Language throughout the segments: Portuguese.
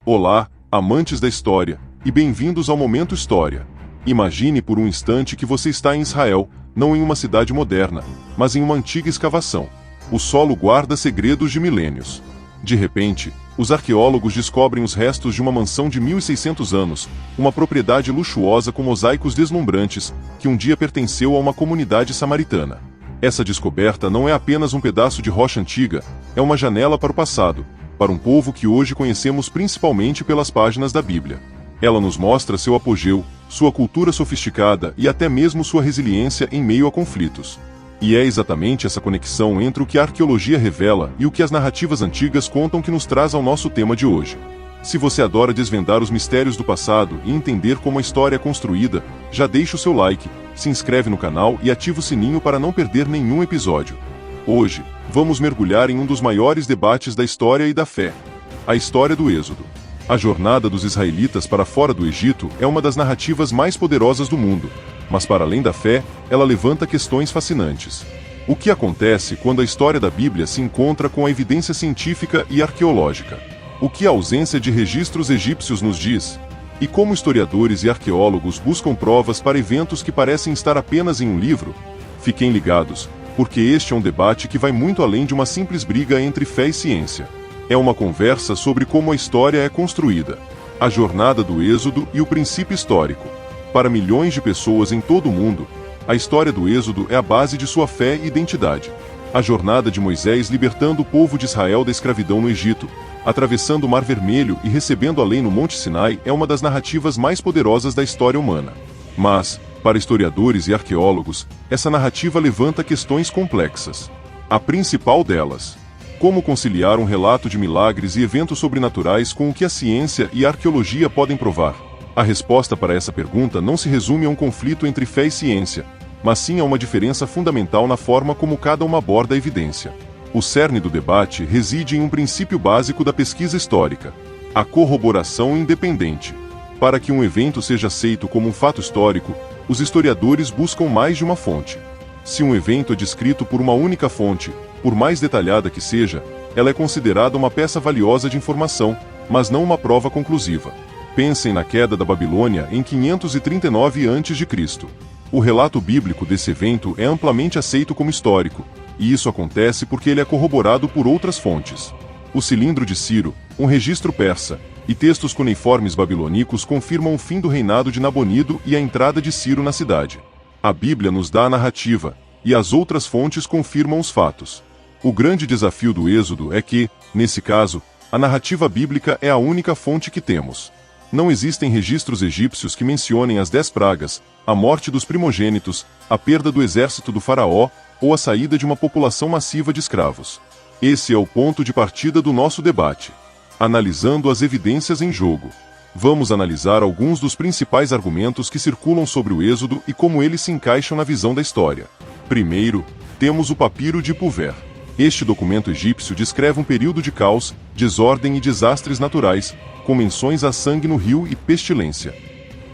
Olá, amantes da história, e bem-vindos ao Momento História. Imagine por um instante que você está em Israel, não em uma cidade moderna, mas em uma antiga escavação. O solo guarda segredos de milênios. De repente, os arqueólogos descobrem os restos de uma mansão de 1600 anos, uma propriedade luxuosa com mosaicos deslumbrantes, que um dia pertenceu a uma comunidade samaritana. Essa descoberta não é apenas um pedaço de rocha antiga, é uma janela para o passado, para um povo que hoje conhecemos principalmente pelas páginas da Bíblia. Ela nos mostra seu apogeu, sua cultura sofisticada e até mesmo sua resiliência em meio a conflitos. E é exatamente essa conexão entre o que a arqueologia revela e o que as narrativas antigas contam que nos traz ao nosso tema de hoje. Se você adora desvendar os mistérios do passado e entender como a história é construída, já deixa o seu like, se inscreve no canal e ativa o sininho para não perder nenhum episódio. Hoje, vamos mergulhar em um dos maiores debates da história e da fé: a história do Êxodo. A jornada dos israelitas para fora do Egito é uma das narrativas mais poderosas do mundo, mas para além da fé, ela levanta questões fascinantes. O que acontece quando a história da Bíblia se encontra com a evidência científica e arqueológica? O que a ausência de registros egípcios nos diz? E como historiadores e arqueólogos buscam provas para eventos que parecem estar apenas em um livro? Fiquem ligados, porque este é um debate que vai muito além de uma simples briga entre fé e ciência. É uma conversa sobre como a história é construída, a jornada do Êxodo e o princípio histórico. Para milhões de pessoas em todo o mundo, a história do Êxodo é a base de sua fé e identidade. A jornada de Moisés libertando o povo de Israel da escravidão no Egito, atravessando o Mar Vermelho e recebendo a lei no Monte Sinai é uma das narrativas mais poderosas da história humana. Mas, para historiadores e arqueólogos, essa narrativa levanta questões complexas. A principal delas: como conciliar um relato de milagres e eventos sobrenaturais com o que a ciência e a arqueologia podem provar? A resposta para essa pergunta não se resume a um conflito entre fé e ciência, mas sim a uma diferença fundamental na forma como cada uma aborda a evidência. O cerne do debate reside em um princípio básico da pesquisa histórica: a corroboração independente. Para que um evento seja aceito como um fato histórico, os historiadores buscam mais de uma fonte. Se um evento é descrito por uma única fonte, por mais detalhada que seja, ela é considerada uma peça valiosa de informação, mas não uma prova conclusiva. Pensem na queda da Babilônia em 539 a.C. O relato bíblico desse evento é amplamente aceito como histórico, e isso acontece porque ele é corroborado por outras fontes. O cilindro de Ciro, um registro persa, e textos cuneiformes babilônicos confirmam o fim do reinado de Nabonido e a entrada de Ciro na cidade. A Bíblia nos dá a narrativa, e as outras fontes confirmam os fatos. O grande desafio do Êxodo é que, nesse caso, a narrativa bíblica é a única fonte que temos. Não existem registros egípcios que mencionem as 10 pragas, a morte dos primogênitos, a perda do exército do faraó, ou a saída de uma população massiva de escravos. Esse é o ponto de partida do nosso debate. Analisando as evidências em jogo, vamos analisar alguns dos principais argumentos que circulam sobre o Êxodo e como eles se encaixam na visão da história. Primeiro, temos o Papiro de Puver. Este documento egípcio descreve um período de caos, desordem e desastres naturais, com menções a sangue no rio e pestilência.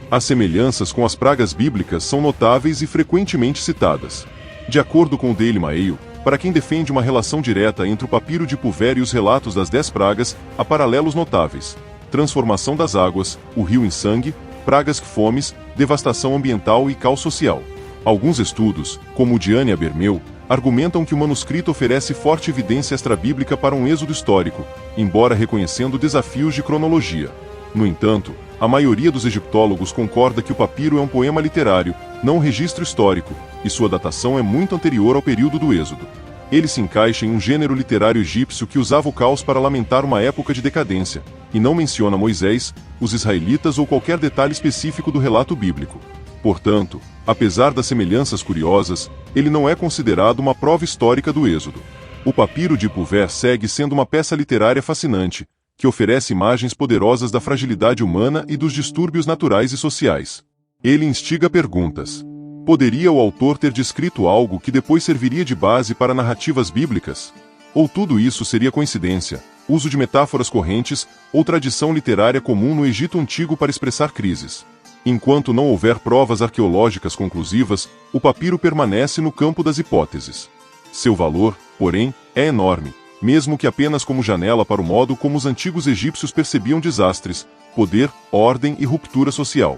As semelhanças com as pragas bíblicas são notáveis e frequentemente citadas. De acordo com o Daily Mail, para quem defende uma relação direta entre o Papiro de Puver e os relatos das 10 pragas, há paralelos notáveis: transformação das águas, o rio em sangue, pragas que fomes, devastação ambiental e caos social. Alguns estudos, como o de Ania Bermeu, argumentam que o manuscrito oferece forte evidência extrabíblica para um êxodo histórico, embora reconhecendo desafios de cronologia. No entanto, a maioria dos egiptólogos concorda que o papiro é um poema literário, não um registro histórico, e sua datação é muito anterior ao período do Êxodo. Ele se encaixa em um gênero literário egípcio que usava o caos para lamentar uma época de decadência, e não menciona Moisés, os israelitas ou qualquer detalhe específico do relato bíblico. Portanto, apesar das semelhanças curiosas, ele não é considerado uma prova histórica do Êxodo. O Papiro de Puver segue sendo uma peça literária fascinante, que oferece imagens poderosas da fragilidade humana e dos distúrbios naturais e sociais. Ele instiga perguntas. Poderia o autor ter descrito algo que depois serviria de base para narrativas bíblicas? Ou tudo isso seria coincidência, uso de metáforas correntes ou tradição literária comum no Egito Antigo para expressar crises? Enquanto não houver provas arqueológicas conclusivas, o papiro permanece no campo das hipóteses. Seu valor, porém, é enorme, mesmo que apenas como janela para o modo como os antigos egípcios percebiam desastres, poder, ordem e ruptura social.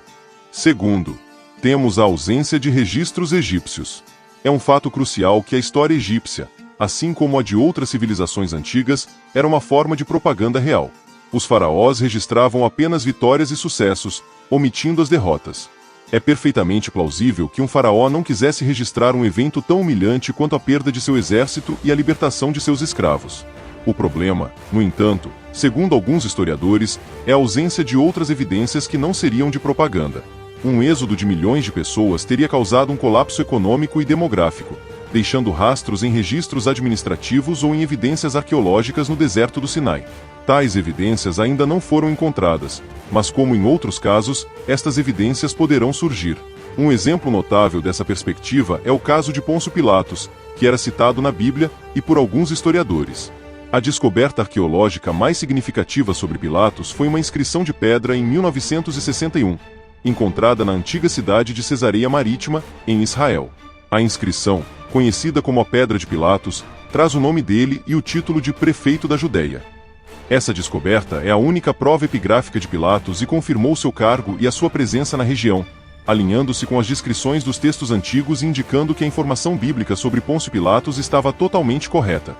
Segundo, temos a ausência de registros egípcios. É um fato crucial que a história egípcia, assim como a de outras civilizações antigas, era uma forma de propaganda real. Os faraós registravam apenas vitórias e sucessos, omitindo as derrotas. É perfeitamente plausível que um faraó não quisesse registrar um evento tão humilhante quanto a perda de seu exército e a libertação de seus escravos. O problema, no entanto, segundo alguns historiadores, é a ausência de outras evidências que não seriam de propaganda. Um êxodo de milhões de pessoas teria causado um colapso econômico e demográfico, deixando rastros em registros administrativos ou em evidências arqueológicas no deserto do Sinai. Tais evidências ainda não foram encontradas, mas como em outros casos, estas evidências poderão surgir. Um exemplo notável dessa perspectiva é o caso de Pôncio Pilatos, que era citado na Bíblia e por alguns historiadores. A descoberta arqueológica mais significativa sobre Pilatos foi uma inscrição de pedra em 1961, encontrada na antiga cidade de Cesareia Marítima, em Israel. A inscrição, conhecida como a Pedra de Pilatos, traz o nome dele e o título de prefeito da Judéia. Essa descoberta é a única prova epigráfica de Pilatos e confirmou seu cargo e a sua presença na região, alinhando-se com as descrições dos textos antigos e indicando que a informação bíblica sobre Pôncio Pilatos estava totalmente correta.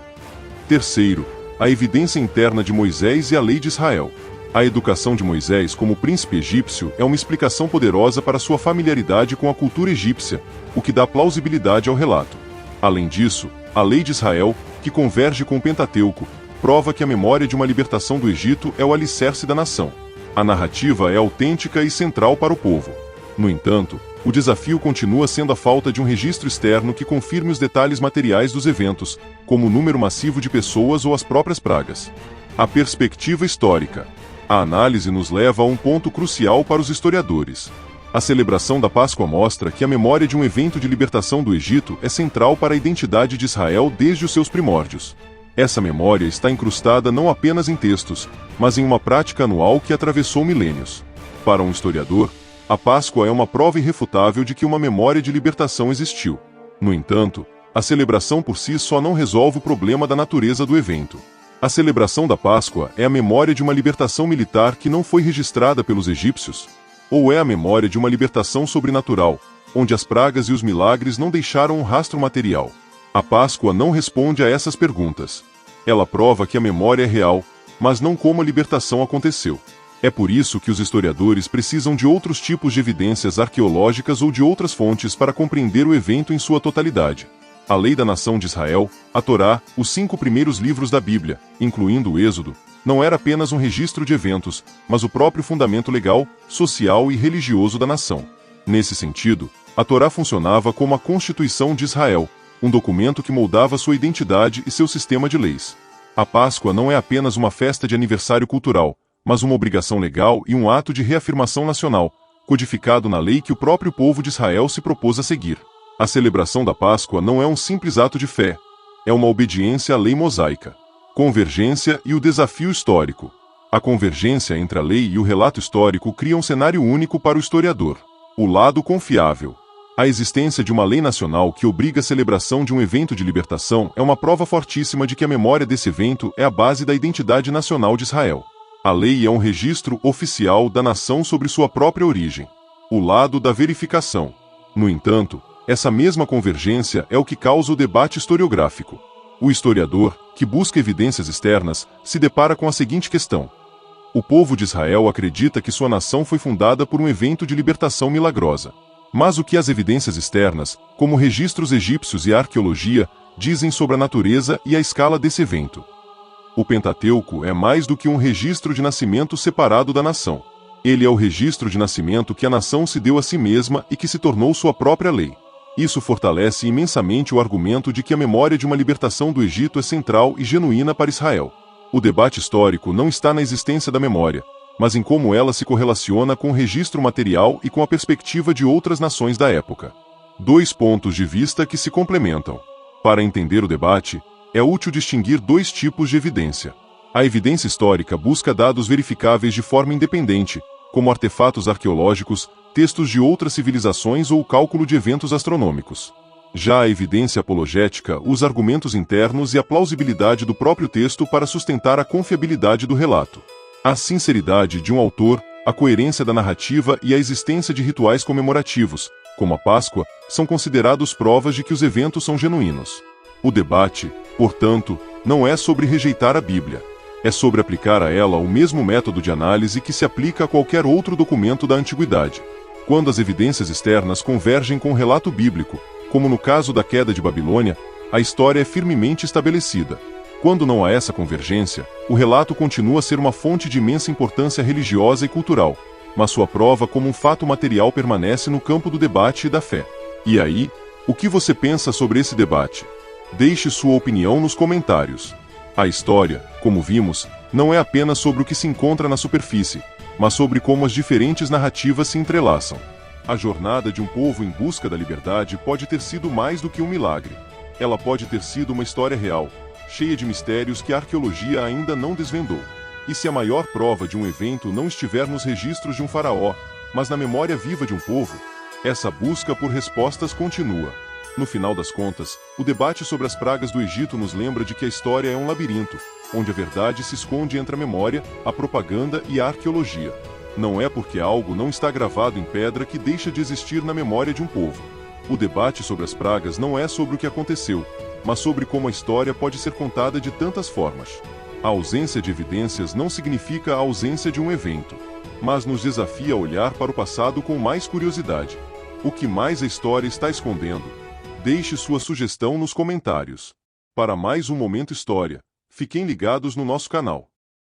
Terceiro, a evidência interna de Moisés e a lei de Israel. A educação de Moisés como príncipe egípcio é uma explicação poderosa para sua familiaridade com a cultura egípcia, o que dá plausibilidade ao relato. Além disso, a lei de Israel, que converge com o Pentateuco, prova que a memória de uma libertação do Egito é o alicerce da nação. A narrativa é autêntica e central para o povo. No entanto, o desafio continua sendo a falta de um registro externo que confirme os detalhes materiais dos eventos, como o número massivo de pessoas ou as próprias pragas. A perspectiva histórica. A análise nos leva a um ponto crucial para os historiadores. A celebração da Páscoa mostra que a memória de um evento de libertação do Egito é central para a identidade de Israel desde os seus primórdios. Essa memória está incrustada não apenas em textos, mas em uma prática anual que atravessou milênios. Para um historiador, a Páscoa é uma prova irrefutável de que uma memória de libertação existiu. No entanto, a celebração por si só não resolve o problema da natureza do evento. A celebração da Páscoa é a memória de uma libertação militar que não foi registrada pelos egípcios? Ou é a memória de uma libertação sobrenatural, onde as pragas e os milagres não deixaram um rastro material? A Páscoa não responde a essas perguntas. Ela prova que a memória é real, mas não como a libertação aconteceu. É por isso que os historiadores precisam de outros tipos de evidências arqueológicas ou de outras fontes para compreender o evento em sua totalidade. A lei da nação de Israel, a Torá, os 5 primeiros livros da Bíblia, incluindo o Êxodo, não era apenas um registro de eventos, mas o próprio fundamento legal, social e religioso da nação. Nesse sentido, a Torá funcionava como a Constituição de Israel, um documento que moldava sua identidade e seu sistema de leis. A Páscoa não é apenas uma festa de aniversário cultural, mas uma obrigação legal e um ato de reafirmação nacional, codificado na lei que o próprio povo de Israel se propôs a seguir. A celebração da Páscoa não é um simples ato de fé, é uma obediência à lei mosaica. Convergência e o desafio histórico. A convergência entre a lei e o relato histórico cria um cenário único para o historiador. O lado confiável. A existência de uma lei nacional que obriga a celebração de um evento de libertação é uma prova fortíssima de que a memória desse evento é a base da identidade nacional de Israel. A lei é um registro oficial da nação sobre sua própria origem. O lado da verificação. No entanto, essa mesma convergência é o que causa o debate historiográfico. O historiador, que busca evidências externas, se depara com a seguinte questão: o povo de Israel acredita que sua nação foi fundada por um evento de libertação milagrosa. Mas o que as evidências externas, como registros egípcios e a arqueologia, dizem sobre a natureza e a escala desse evento? O Pentateuco é mais do que um registro de nascimento separado da nação. Ele é o registro de nascimento que a nação se deu a si mesma e que se tornou sua própria lei. Isso fortalece imensamente o argumento de que a memória de uma libertação do Egito é central e genuína para Israel. O debate histórico não está na existência da memória, mas em como ela se correlaciona com o registro material e com a perspectiva de outras nações da época. 2 pontos de vista que se complementam. Para entender o debate, é útil distinguir 2 tipos de evidência. A evidência histórica busca dados verificáveis de forma independente, como artefatos arqueológicos, textos de outras civilizações ou o cálculo de eventos astronômicos. Já a evidência apologética usa argumentos internos e a plausibilidade do próprio texto para sustentar a confiabilidade do relato. A sinceridade de um autor, a coerência da narrativa e a existência de rituais comemorativos, como a Páscoa, são considerados provas de que os eventos são genuínos. O debate, portanto, não é sobre rejeitar a Bíblia. É sobre aplicar a ela o mesmo método de análise que se aplica a qualquer outro documento da antiguidade. Quando as evidências externas convergem com o relato bíblico, como no caso da queda de Babilônia, a história é firmemente estabelecida. Quando não há essa convergência, o relato continua a ser uma fonte de imensa importância religiosa e cultural, mas sua prova como um fato material permanece no campo do debate e da fé. E aí, o que você pensa sobre esse debate? Deixe sua opinião nos comentários. A história, como vimos, não é apenas sobre o que se encontra na superfície, mas sobre como as diferentes narrativas se entrelaçam. A jornada de um povo em busca da liberdade pode ter sido mais do que um milagre. Ela pode ter sido uma história real, cheia de mistérios que a arqueologia ainda não desvendou. E se a maior prova de um evento não estiver nos registros de um faraó, mas na memória viva de um povo, essa busca por respostas continua. No final das contas, o debate sobre as pragas do Egito nos lembra de que a história é um labirinto, onde a verdade se esconde entre a memória, a propaganda e a arqueologia. Não é porque algo não está gravado em pedra que deixa de existir na memória de um povo. O debate sobre as pragas não é sobre o que aconteceu, mas sobre como a história pode ser contada de tantas formas. A ausência de evidências não significa a ausência de um evento, mas nos desafia a olhar para o passado com mais curiosidade. O que mais a história está escondendo? Deixe sua sugestão nos comentários. Para mais um Momento História, fiquem ligados no nosso canal.